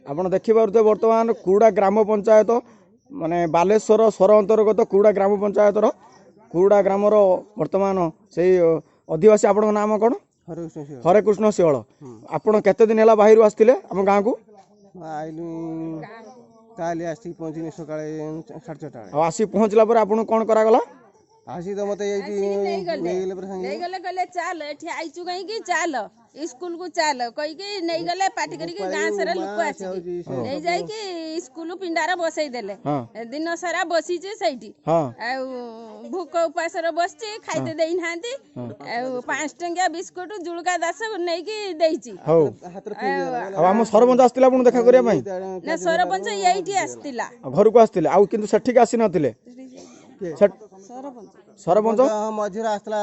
आपण देखिए बर्तमान कुड़ा ग्राम पंचायत माने बालेश्वर सर अंतर्गत कुड़ा ग्राम पंचायत कुड़ा ग्रामर बर्तमान से अधिवासी आपण नाम कौन हरे कृष्ण सिंहल आपण केते दिन है बाहर आसते आम गाँव को आसी पहुँचला आपन कौन करागला आसी तो मत चल एठी आइचु कहीं चल स्कूल को चल कही कि नहीं गले पार्टी करके गांव सारा लोक आसी नहीं जाई कि स्कूल पिंडारा बसई देले दिन सारा बसी जे सैठी भूख उपास बसची खाइते देई नांती 5 टंकिया बिस्कुट जुलका दास नहीं कि देईची हम सरपंच आस्तिला आपण देखा करिया पई ना सरपंच एठी आस्तिला घर को आस्तिले आ किंतु सेठी आसी नथिले सरपंच मझिर आसला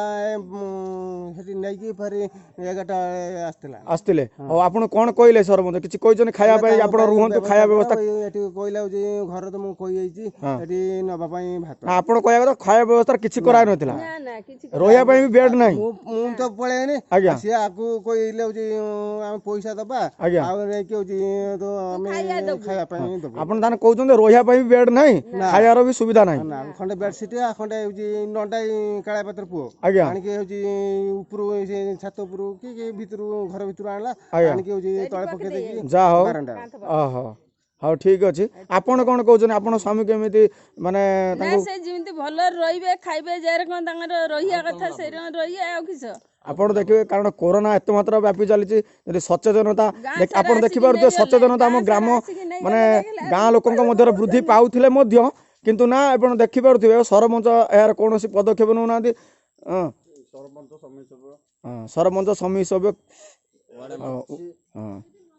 आसतिले आपण कोन कहले सरपंच किछि कहजन खाया पई आपण रुहंतु खाया व्यवस्था कहला जे घर तो मु कहि आइछि एठी नबा पई भात आपण कहया तो खाया व्यवस्था किछि कराय नथिला ना ना किछि रोया पई भी बेड नाही मु तो पळेनी से आकु कहले जे हम पैसा दबा आ रे कि तो हम खाया पई दबा आपण दान कहउछन रोया पई भी बेड नाही खायार भी सुविधा नाही खंडे बेडशीट आ खंडे नंडाई काळा पत्र पुओ आणके होची उपरु से छात उपरु कि भितरु घर भितरु आणला आणके होची तळे पके देकी जा हो ओहो हाँ ठीक अच्छे आपण कौन कहते आपण स्वामी केमिति माने से जिमिति भल रहिबे खाइबे जेर कोन तांगर रहिया कथा से रहिया आ किछ आपण देखिए कारण कोरोना एत मात्रा व्यापी चली सचेतनता आपण देखि पारुते सचेतनता हम ग्राम माने गाँ लोकन मध्य वृद्धि पाउथिले मध्य किंतु ना आपण देखि पारुथिबे सरपंच यार कौन पदक्षेप नौ ना सरपंच समी सभ्य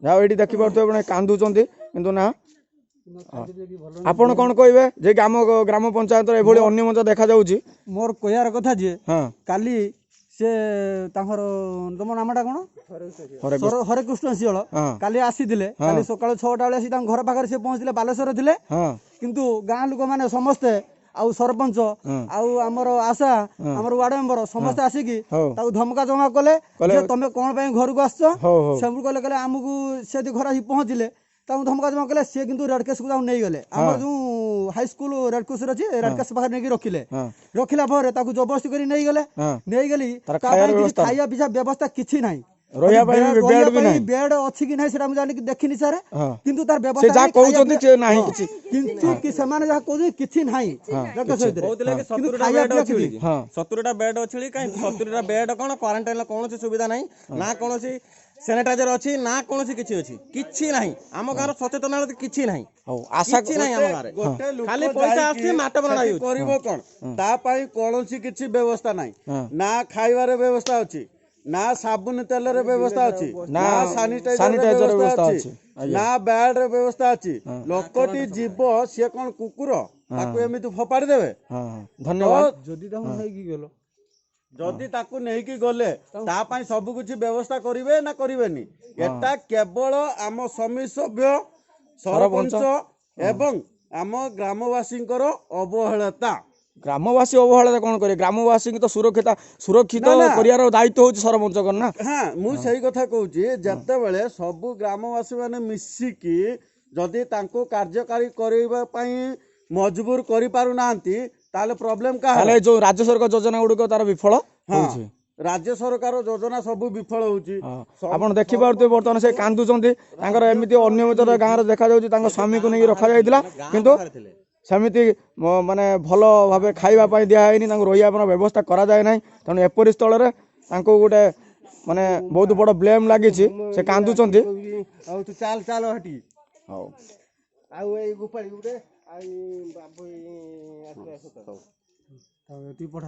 जाओ ये देखि पारुथिबे कांदुचंती किंतु ना आपण कौन कहबे जे ग्राम पंचायत एभली अनियमित देखा जाउची मोर कहयार कथा जे काली से तांकर तुम नामटा कौन हरे कृष्ण सिंहल काली आसीथिले काली सकाळ 6टा बेले आसी घर पाखरे से पहुँचले बालेश्वर थिले किंतु गाँ लोक माने समस्ते आउ सरपंच आउ हमर आशा हमर वार्ड मेंबर समस्त आसिकी ताऊ धमका जमा कले जे तमे कोन पई घर को आछो सब कले कले हमकु से घर आसी पहुँचले ताऊ धमका जमा कले से किंतु रेड केस को नहीं गले हमर जो हाई स्कूल रेड केस रछि रेड केस पाखरे नेकी रखिला पर ताकू जबरदस्ती करी नहीं गले नहीं गली खाया पिछा व्यवस्था किछि नाही रोया बेड भी नहीं बेड अछि कि नहीं सेटा हम जानि कि देखिनि सारे किंतु तार व्यवस्था से जा कहउछन जे नाही किछि किंतु कि समान जा कहउ किछि नाही रेड केस कहउतले कि 70टा बेड अछि 70टा बेड अछि काई 70टा बेड कोन क्वारंटाइन कोन सुविधा नाही ना कोन सैनिटाइजर अछि ना कोनोसी किछि अछि किछि नाही हम गार सचेतन किछि नाही आशा किछि नाही हम गार खाली पैसा आछि माट बना यूज करिवो कोन ता पई कोनोसी किछि व्यवस्था नाही ना खाइबार व्यवस्था अछि ना साबुन तेल रे व्यवस्था अछि ना सैनिटाइजर व्यवस्था अछि ना बेड रे व्यवस्था अछि लोकटी जीव से कोन कुकुर ताकू एमिति फोपाड़ी देबे धन्यवाद जदी त हम नै की गेलो जदि ताकू नहीं कि गले ता पई सब कुछ व्यवस्था करिवे ना करिवेनी एटा केवल आम समी सभ्य सरपंच एवं आम ग्रामवासी अवहेलता ग्रामवासी अवहेला कौन करे ग्रामवासी की तो सुरक्षित करियार दायित्व होची सरपंच करना हाँ मु सही कथा कहूची जते बेले सब ग्रामवासी माने मिसिकी जदि तांको कार्यकारी करबा पई मजबूर करि पारु नांती ताले प्रॉब्लम का है जो राज्य सरकार योजना गुड़िक तार विफल होची राज्य सरकार योजना सब विफल होची आपण देखि पारते बर्तमान से कांदुचंती तांकर एमिति अनियमित गाँव रे देखा जाउची तांको स्वामी को नहीं रखा जाइतिला किंतु सेमिति माने भलो भाबे खाइबा पई दिया हैनी तांको रोइया पर व्यवस्था करा जाय नै तने एपरि स्थल रे तांको गुटे माने बहुत बड़ ब्लेम लागि छि से कांदुचंती आ तू चाल चाल हटी हां आ ए गुपाड़ी गुटे आई बाबू आसे आसे तो ती पठा